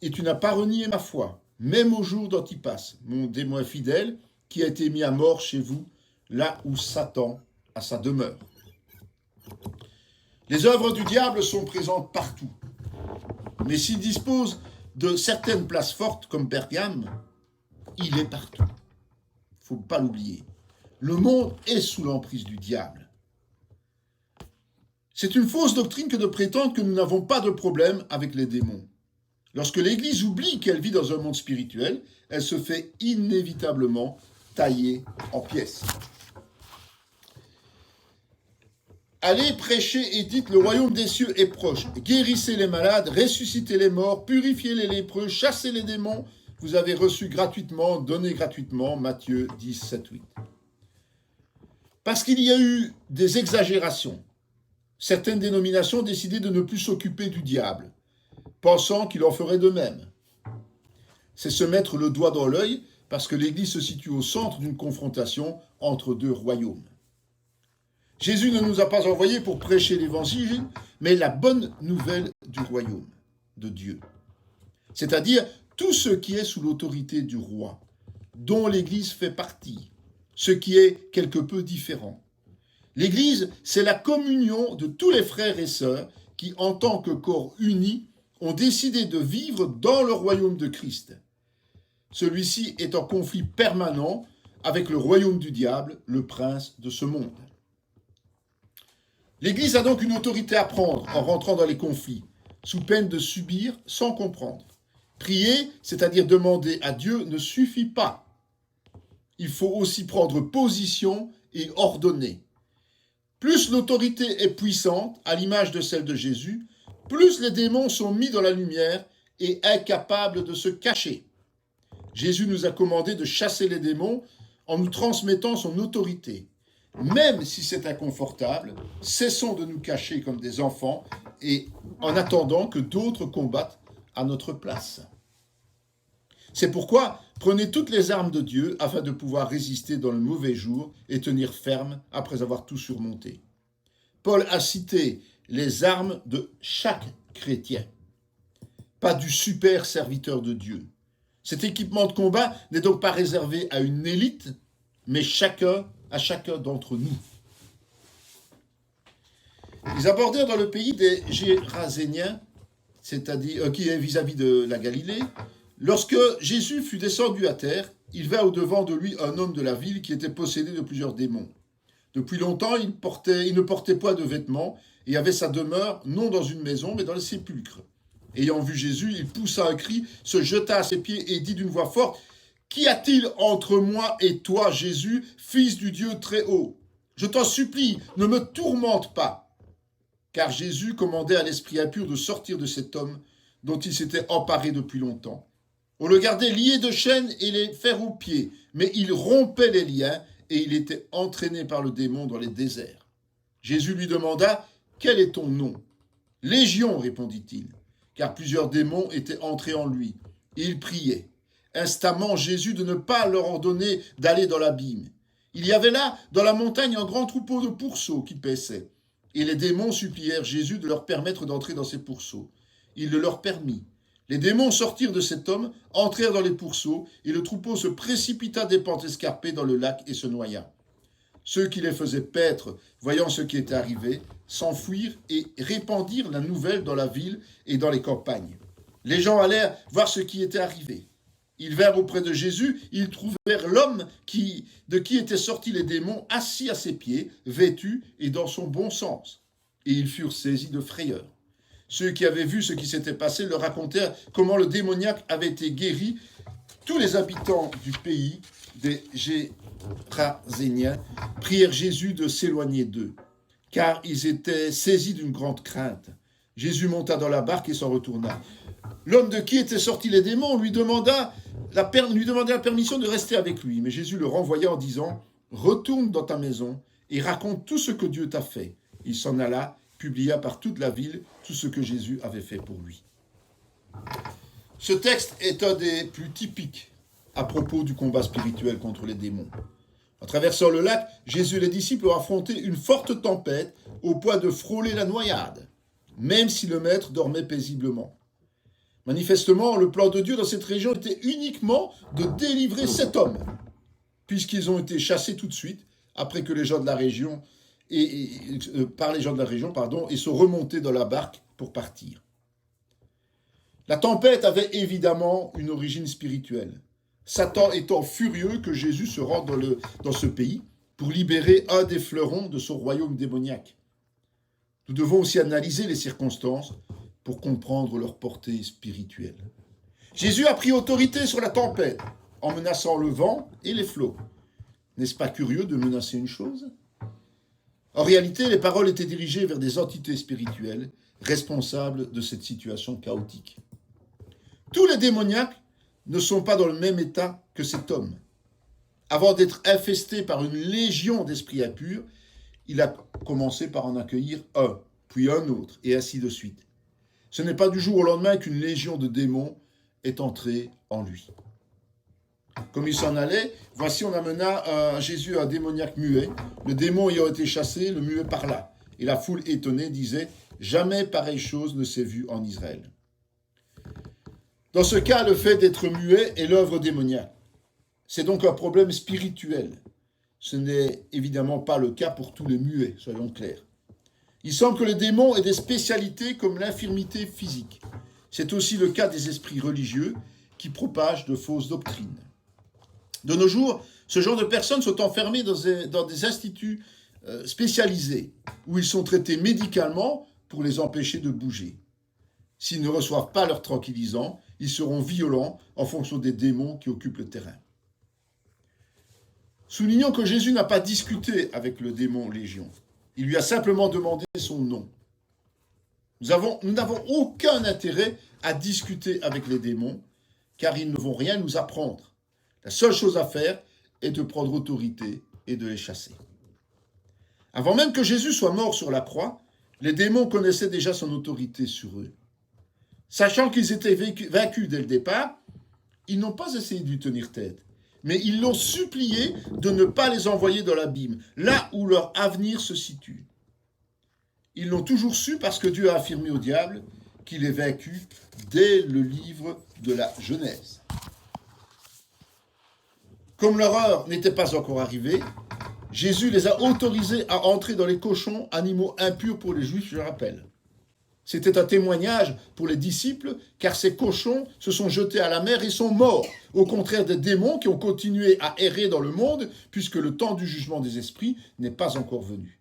et tu n'as pas renié ma foi, même au jour d'Antipas, mon témoin fidèle, qui a été mis à mort chez vous, là où Satan a sa demeure. Les œuvres du diable sont présentes partout. Mais s'il dispose de certaines places fortes comme Pergame, il est partout. Il ne faut pas l'oublier. Le monde est sous l'emprise du diable. C'est une fausse doctrine que de prétendre que nous n'avons pas de problème avec les démons. Lorsque l'Église oublie qu'elle vit dans un monde spirituel, elle se fait inévitablement tailler en pièces. Allez prêcher et dites, le royaume des cieux est proche. Guérissez les malades, ressuscitez les morts, purifiez les lépreux, chassez les démons. Vous avez reçu gratuitement, donné gratuitement. Matthieu 10, 7, 8. Parce qu'il y a eu des exagérations, certaines dénominations ont décidé de ne plus s'occuper du diable, pensant qu'il en ferait de même. C'est se mettre le doigt dans l'œil parce que l'Église se situe au centre d'une confrontation entre deux royaumes. Jésus ne nous a pas envoyés pour prêcher l'Évangile, mais la bonne nouvelle du royaume de Dieu. C'est-à-dire tout ce qui est sous l'autorité du roi, dont l'Église fait partie, ce qui est quelque peu différent. L'Église, c'est la communion de tous les frères et sœurs qui, en tant que corps uni, ont décidé de vivre dans le royaume de Christ. Celui-ci est en conflit permanent avec le royaume du diable, le prince de ce monde. L'Église a donc une autorité à prendre en rentrant dans les conflits, sous peine de subir sans comprendre. Prier, c'est-à-dire demander à Dieu, ne suffit pas. Il faut aussi prendre position et ordonner. Plus l'autorité est puissante, à l'image de celle de Jésus, plus les démons sont mis dans la lumière et incapables de se cacher. Jésus nous a commandé de chasser les démons en nous transmettant son autorité. Même si c'est inconfortable, cessons de nous cacher comme des enfants et en attendant que d'autres combattent à notre place. C'est pourquoi prenez toutes les armes de Dieu afin de pouvoir résister dans le mauvais jour et tenir ferme après avoir tout surmonté. Paul a cité les armes de chaque chrétien, pas du super serviteur de Dieu. Cet équipement de combat n'est donc pas réservé à une élite, mais à chacun d'entre nous. Ils abordèrent dans le pays des Géraséniens, c'est-à-dire qui est vis-à-vis de la Galilée. Lorsque Jésus fut descendu à terre, il vint au-devant de lui un homme de la ville qui était possédé de plusieurs démons. Depuis longtemps, il ne portait point de vêtements et avait sa demeure non dans une maison, mais dans le sépulcre. Ayant vu Jésus, il poussa un cri, se jeta à ses pieds et dit d'une voix forte, « Qu'y a-t-il entre moi et toi, Jésus, fils du Dieu très haut? Je t'en supplie, ne me tourmente pas. » car Jésus commandait à l'esprit impur de sortir de cet homme dont il s'était emparé depuis longtemps. On le gardait lié de chaînes et les fers aux pieds, mais il rompait les liens et il était entraîné par le démon dans les déserts. Jésus lui demanda « Quel est ton nom ?» « Légion, répondit-il, car plusieurs démons étaient entrés en lui. Et il priait instamment Jésus de ne pas leur ordonner d'aller dans l'abîme. Il y avait là, dans la montagne, un grand troupeau de pourceaux qui paissaient. Et les démons supplièrent Jésus de leur permettre d'entrer dans ces pourceaux. Il le leur permit. Les démons sortirent de cet homme, entrèrent dans les pourceaux, et le troupeau se précipita des pentes escarpées dans le lac et se noya. Ceux qui les faisaient paître, voyant ce qui était arrivé, s'enfuirent et répandirent la nouvelle dans la ville et dans les campagnes. Les gens allèrent voir ce qui était arrivé. Ils vinrent auprès de Jésus, ils trouvèrent l'homme de qui étaient sortis les démons assis à ses pieds, vêtu et dans son bon sens. Et ils furent saisis de frayeur. Ceux qui avaient vu ce qui s'était passé leur racontèrent comment le démoniaque avait été guéri. Tous les habitants du pays des Géraséniens prièrent Jésus de s'éloigner d'eux, car ils étaient saisis d'une grande crainte. Jésus monta dans la barque et s'en retourna. L'homme de qui étaient sortis les démons lui demanda la permission de rester avec lui, mais Jésus le renvoya en disant « Retourne dans ta maison et raconte tout ce que Dieu t'a fait. » Il s'en alla, publia par toute la ville tout ce que Jésus avait fait pour lui. Ce texte est un des plus typiques à propos du combat spirituel contre les démons. En traversant le lac, Jésus et les disciples ont affronté une forte tempête au point de frôler la noyade, même si le maître dormait paisiblement. Manifestement, le plan de Dieu dans cette région était uniquement de délivrer cet homme, puisqu'ils ont été chassés tout de suite après que les gens de la région par les gens de la région, et sont remontés dans la barque pour partir. La tempête avait évidemment une origine spirituelle. Satan étant furieux que Jésus se rende dans ce pays pour libérer un des fleurons de son royaume démoniaque. Nous devons aussi analyser les circonstances pour comprendre leur portée spirituelle. Jésus a pris autorité sur la tempête en menaçant le vent et les flots. N'est-ce pas curieux de menacer une chose ? En réalité, les paroles étaient dirigées vers des entités spirituelles responsables de cette situation chaotique. Tous les démoniaques ne sont pas dans le même état que cet homme. Avant d'être infesté par une légion d'esprits impurs, il a commencé par en accueillir un, puis un autre, et ainsi de suite. Ce n'est pas du jour au lendemain qu'une légion de démons est entrée en lui. Comme il s'en allait, voici on amena à Jésus un démoniaque muet. Le démon ayant été chassé, le muet parla. Et la foule étonnée disait « Jamais pareille chose ne s'est vue en Israël ». Dans ce cas, le fait d'être muet est l'œuvre démoniaque. C'est donc un problème spirituel. Ce n'est évidemment pas le cas pour tous les muets, soyons clairs. Il semble que les démons aient des spécialités comme l'infirmité physique. C'est aussi le cas des esprits religieux qui propagent de fausses doctrines. De nos jours, ce genre de personnes sont enfermées dans des instituts spécialisés où ils sont traités médicalement pour les empêcher de bouger. S'ils ne reçoivent pas leurs tranquillisants, ils seront violents en fonction des démons qui occupent le terrain. Soulignons que Jésus n'a pas discuté avec le démon Légion. Il lui a simplement demandé son nom. Nous n'avons aucun intérêt à discuter avec les démons, car ils ne vont rien nous apprendre. La seule chose à faire est de prendre autorité et de les chasser. Avant même que Jésus soit mort sur la croix, les démons connaissaient déjà son autorité sur eux. Sachant qu'ils étaient vaincus dès le départ, ils n'ont pas essayé de lui tenir tête, mais ils l'ont supplié de ne pas les envoyer dans l'abîme, là où leur avenir se situe. Ils l'ont toujours su parce que Dieu a affirmé au diable qu'il est vaincu dès le livre de la Genèse. Comme leur heure n'était pas encore arrivée, Jésus les a autorisés à entrer dans les cochons, animaux impurs pour les Juifs, je rappelle. C'était un témoignage pour les disciples, car ces cochons se sont jetés à la mer et sont morts, au contraire des démons qui ont continué à errer dans le monde, puisque le temps du jugement des esprits n'est pas encore venu.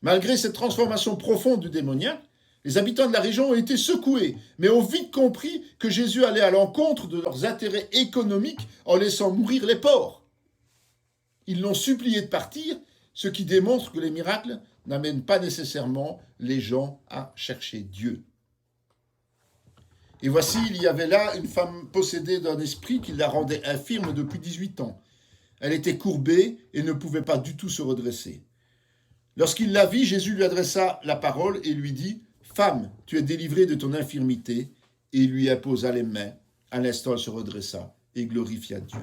Malgré cette transformation profonde du démoniaque, les habitants de la région ont été secoués, mais ont vite compris que Jésus allait à l'encontre de leurs intérêts économiques en laissant mourir les porcs. Ils l'ont supplié de partir, ce qui démontre que les miracles n'amène pas nécessairement les gens à chercher Dieu. Et voici, il y avait là une femme possédée d'un esprit qui la rendait infirme depuis 18 ans. Elle était courbée et ne pouvait pas du tout se redresser. Lorsqu'il la vit, Jésus lui adressa la parole et lui dit « Femme, tu es délivrée de ton infirmité » et il lui imposa les mains. À l'instant, elle se redressa et glorifia Dieu.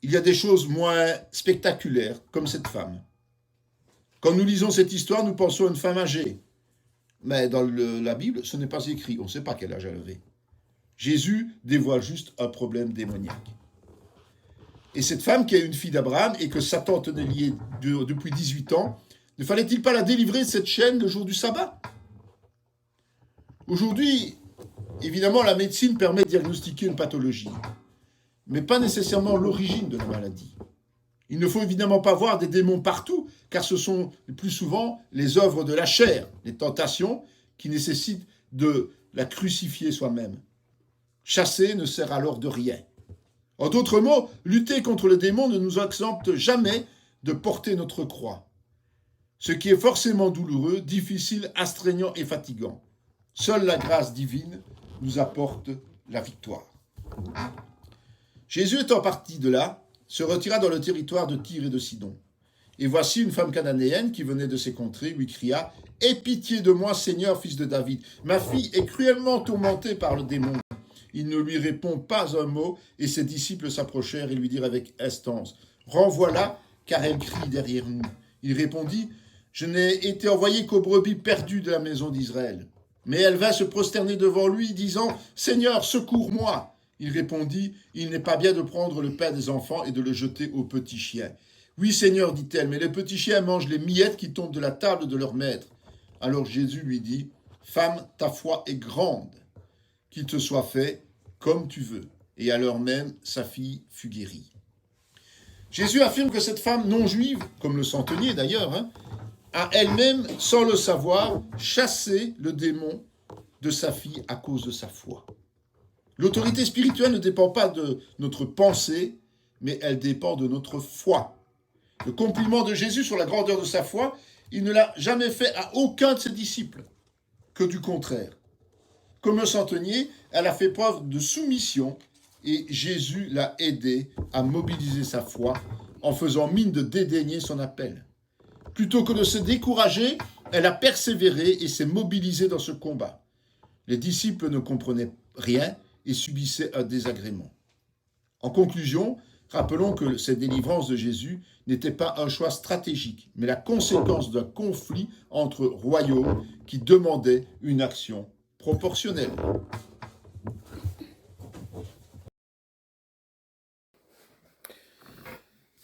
Il y a des choses moins spectaculaires, comme cette femme. Quand nous lisons cette histoire, nous pensons à une femme âgée. Mais dans la Bible, ce n'est pas écrit. On ne sait pas quel âge elle avait. Jésus dévoile juste un problème démoniaque. Et cette femme qui est une fille d'Abraham et que Satan tenait liée depuis 18 ans, ne fallait-il pas la délivrer de cette chaîne le jour du sabbat? Aujourd'hui, évidemment, la médecine permet de diagnostiquer une pathologie, mais pas nécessairement l'origine de la maladie. Il ne faut évidemment pas voir des démons partout, car ce sont le plus souvent les œuvres de la chair, les tentations qui nécessitent de la crucifier soi-même. Chasser ne sert alors de rien. En d'autres mots, lutter contre le démon ne nous exempte jamais de porter notre croix. Ce qui est forcément douloureux, difficile, astreignant et fatigant. Seule la grâce divine nous apporte la victoire. Jésus étant parti de là, se retira dans le territoire de Tyr et de Sidon. Et voici une femme cananéenne qui venait de ces contrées lui cria « Aie pitié de moi, Seigneur, fils de David. Ma fille est cruellement tourmentée par le démon. » Il ne lui répond pas un mot, et ses disciples s'approchèrent et lui dirent avec instance « Renvoie-la, car elle crie derrière nous. » Il répondit « Je n'ai été envoyé qu'aux brebis perdues de la maison d'Israël. » Mais elle vint se prosterner devant lui, disant « Seigneur, secours-moi !» Il répondit « Il n'est pas bien de prendre le pain des enfants et de le jeter aux petits chiens. »« Oui, Seigneur, dit-elle, mais les petits chiens mangent les miettes qui tombent de la table de leur maître. » Alors Jésus lui dit « Femme, ta foi est grande, qu'il te soit fait comme tu veux. » Et à l'heure même, sa fille fut guérie. Jésus affirme que cette femme non juive, comme le centenier d'ailleurs, a elle-même, sans le savoir, chassé le démon de sa fille à cause de sa foi. L'autorité spirituelle ne dépend pas de notre pensée, mais elle dépend de notre foi. Le compliment de Jésus sur la grandeur de sa foi, il ne l'a jamais fait à aucun de ses disciples, que du contraire. Comme le centenier, elle a fait preuve de soumission et Jésus l'a aidé à mobiliser sa foi en faisant mine de dédaigner son appel. Plutôt que de se décourager, elle a persévéré et s'est mobilisée dans ce combat. Les disciples ne comprenaient rien et subissaient un désagrément. En conclusion, rappelons que cette délivrance de Jésus n'était pas un choix stratégique, mais la conséquence d'un conflit entre royaumes qui demandait une action proportionnelle.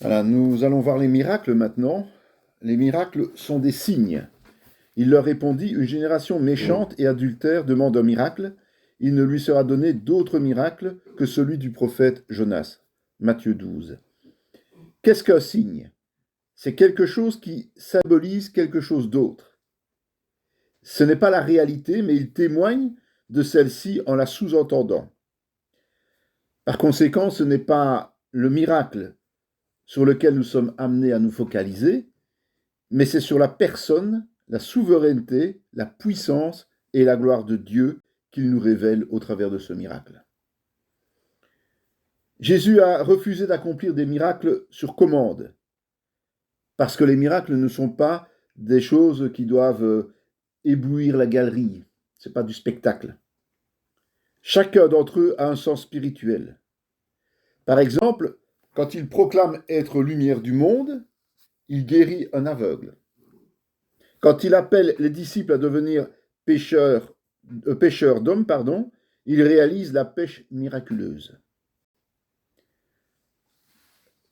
Voilà, nous allons voir les miracles maintenant. Les miracles sont des signes. Il leur répondit, une génération méchante et adultère demande un miracle. Il ne lui sera donné d'autre miracle que celui du prophète Jonas. Matthieu 12. Qu'est-ce qu'un signe? C'est quelque chose qui symbolise quelque chose d'autre. Ce n'est pas la réalité, mais il témoigne de celle-ci en la sous-entendant. Par conséquent, ce n'est pas le miracle sur lequel nous sommes amenés à nous focaliser, mais c'est sur la personne, la souveraineté, la puissance et la gloire de Dieu qu'il nous révèle au travers de ce miracle. Jésus a refusé d'accomplir des miracles sur commande, parce que les miracles ne sont pas des choses qui doivent éblouir la galerie, ce n'est pas du spectacle. Chacun d'entre eux a un sens spirituel. Par exemple, quand il proclame être lumière du monde, il guérit un aveugle. Quand il appelle les disciples à devenir pêcheurs d'hommes, il réalise la pêche miraculeuse.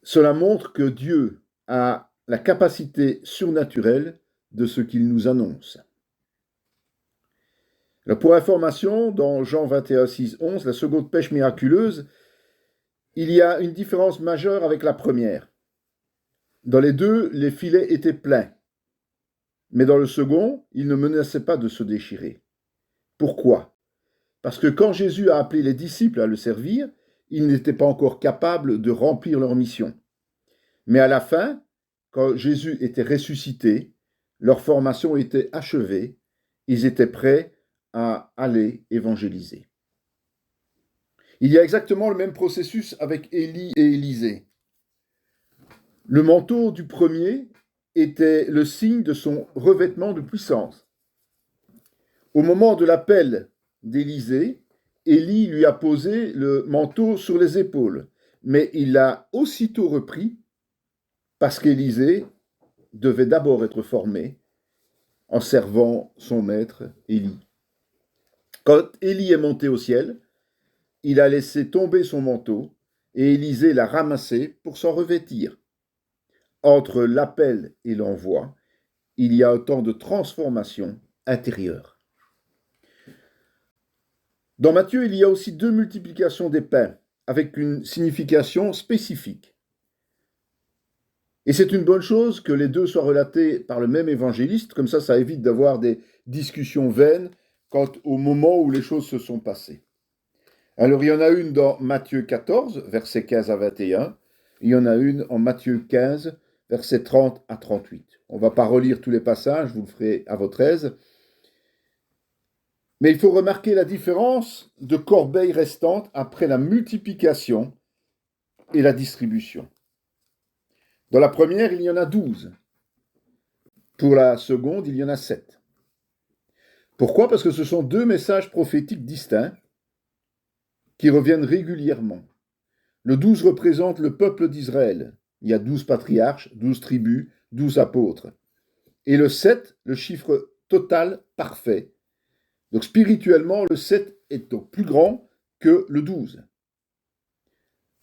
Cela montre que Dieu a la capacité surnaturelle de ce qu'il nous annonce. Alors pour information, dans Jean 21, 6, 11, la seconde pêche miraculeuse, il y a une différence majeure avec la première. Dans les deux, les filets étaient pleins. Mais dans le second, ils ne menaçaient pas de se déchirer. Pourquoi? Parce que quand Jésus a appelé les disciples à le servir, ils n'étaient pas encore capables de remplir leur mission. Mais à la fin, quand Jésus était ressuscité, leur formation était achevée, ils étaient prêts à aller évangéliser. Il y a exactement le même processus avec Élie et Élisée. Le manteau du premier était le signe de son revêtement de puissance. Au moment de l'appel d'Élisée, Élie lui a posé le manteau sur les épaules, mais il l'a aussitôt repris parce qu'Élisée devait d'abord être formé en servant son maître Élie. Quand Élie est monté au ciel, il a laissé tomber son manteau et Élisée l'a ramassé pour s'en revêtir. Entre l'appel et l'envoi, il y a un temps de transformation intérieure. Dans Matthieu, il y a aussi 2 multiplications des pains, avec une signification spécifique. Et c'est une bonne chose que les deux soient relatés par le même évangéliste, comme ça évite d'avoir des discussions vaines quant au moment où les choses se sont passées. Alors il y en a une dans Matthieu 14, versets 15 à 21, il y en a une en Matthieu 15, versets 30 à 38. On ne va pas relire tous les passages, vous le ferez à votre aise. Mais il faut remarquer la différence de corbeilles restantes après la multiplication et la distribution. Dans la première, il y en a 12. Pour la seconde, il y en a 7. Pourquoi ? Parce que ce sont 2 messages prophétiques distincts qui reviennent régulièrement. Le 12 représente le peuple d'Israël. Il y a 12 patriarches, 12 tribus, 12 apôtres. Et le 7, le chiffre total parfait. Donc spirituellement, le 7 est donc plus grand que le 12.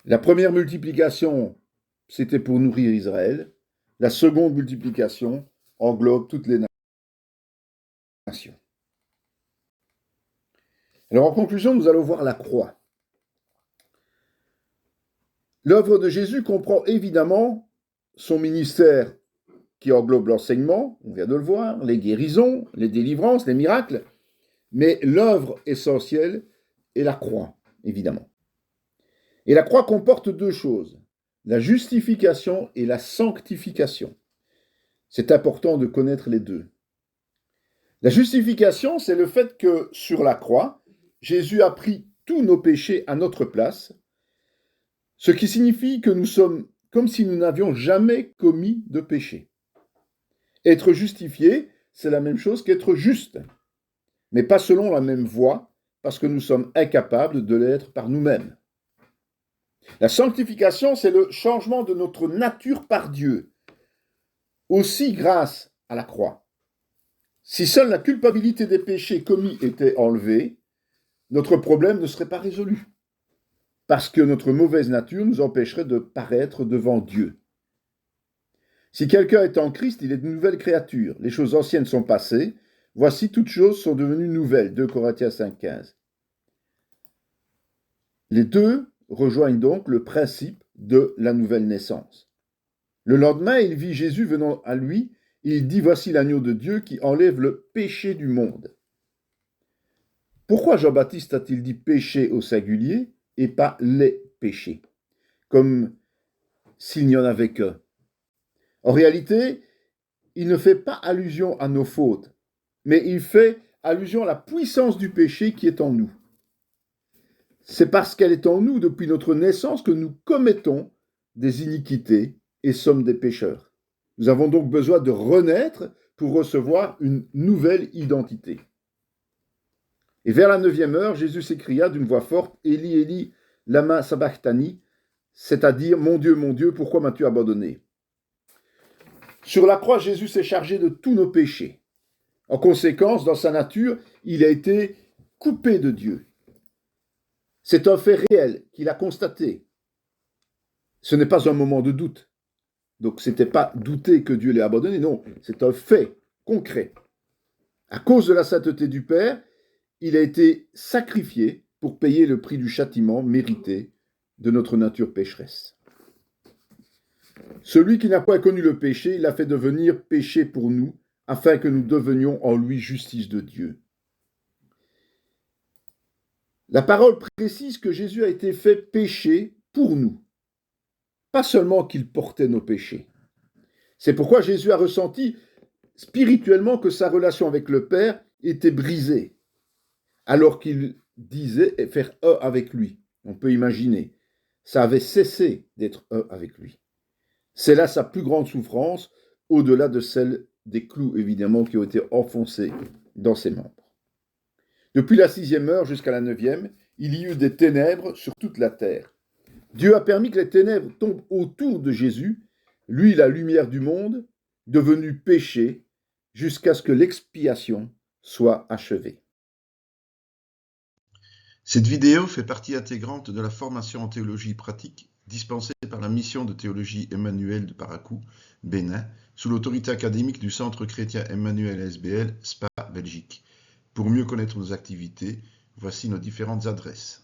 La première multiplication, c'était pour nourrir Israël. La seconde multiplication englobe toutes les nations. Alors en conclusion, nous allons voir la croix. L'œuvre de Jésus comprend évidemment son ministère qui englobe l'enseignement, on vient de le voir, les guérisons, les délivrances, les miracles, mais l'œuvre essentielle est la croix, évidemment. Et la croix comporte 2 choses, la justification et la sanctification. C'est important de connaître les deux. La justification, c'est le fait que sur la croix, Jésus a pris tous nos péchés à notre place, ce qui signifie que nous sommes comme si nous n'avions jamais commis de péché. Être justifié, c'est la même chose qu'être juste, mais pas selon la même voie, parce que nous sommes incapables de l'être par nous-mêmes. La sanctification, c'est le changement de notre nature par Dieu, aussi grâce à la croix. Si seule la culpabilité des péchés commis était enlevée, notre problème ne serait pas résolu, parce que notre mauvaise nature nous empêcherait de paraître devant Dieu. Si quelqu'un est en Christ, il est une nouvelle créature. Les choses anciennes sont passées, voici toutes choses sont devenues nouvelles. 2 Corinthiens 5,15. Les deux rejoignent donc le principe de la nouvelle naissance. Le lendemain, il vit Jésus venant à lui, et il dit, voici l'agneau de Dieu qui enlève le péché du monde. Pourquoi Jean-Baptiste a-t-il dit péché au singulier et pas les péchés, comme s'il n'y en avait qu'un? En réalité, il ne fait pas allusion à nos fautes, mais il fait allusion à la puissance du péché qui est en nous. C'est parce qu'elle est en nous depuis notre naissance que nous commettons des iniquités et sommes des pécheurs. Nous avons donc besoin de renaître pour recevoir une nouvelle identité. Et vers la 9e heure, Jésus s'écria d'une voix forte, « Élie, Élie, lama sabachthani », c'est-à-dire « Mon Dieu, pourquoi m'as-tu abandonné ?» Sur la croix, Jésus s'est chargé de tous nos péchés. En conséquence, dans sa nature, il a été coupé de Dieu. C'est un fait réel qu'il a constaté. Ce n'est pas un moment de doute. Donc, ce n'était pas douter que Dieu l'ait abandonné, non, c'est un fait concret. À cause de la sainteté du Père, il a été sacrifié pour payer le prix du châtiment mérité de notre nature pécheresse. Celui qui n'a pas connu le péché, il l'a fait devenir péché pour nous, afin que nous devenions en lui justice de Dieu. La parole précise que Jésus a été fait péché pour nous. Pas seulement qu'il portait nos péchés. C'est pourquoi Jésus a ressenti spirituellement que sa relation avec le Père était brisée, alors qu'il disait faire un avec lui. On peut imaginer. Ça avait cessé d'être un avec lui. C'est là sa plus grande souffrance, au-delà de celle des clous, évidemment, qui ont été enfoncés dans ses membres. Depuis la 6e heure jusqu'à la 9e, il y eut des ténèbres sur toute la terre. Dieu a permis que les ténèbres tombent autour de Jésus, lui la lumière du monde, devenu péché, jusqu'à ce que l'expiation soit achevée. Cette vidéo fait partie intégrante de la formation en théologie pratique dispensée par la mission de théologie Emmanuel de Parakou, Bénin, sous l'autorité académique du Centre chrétien Emmanuel SBL, Spa, Belgique. Pour mieux connaître nos activités, voici nos différentes adresses.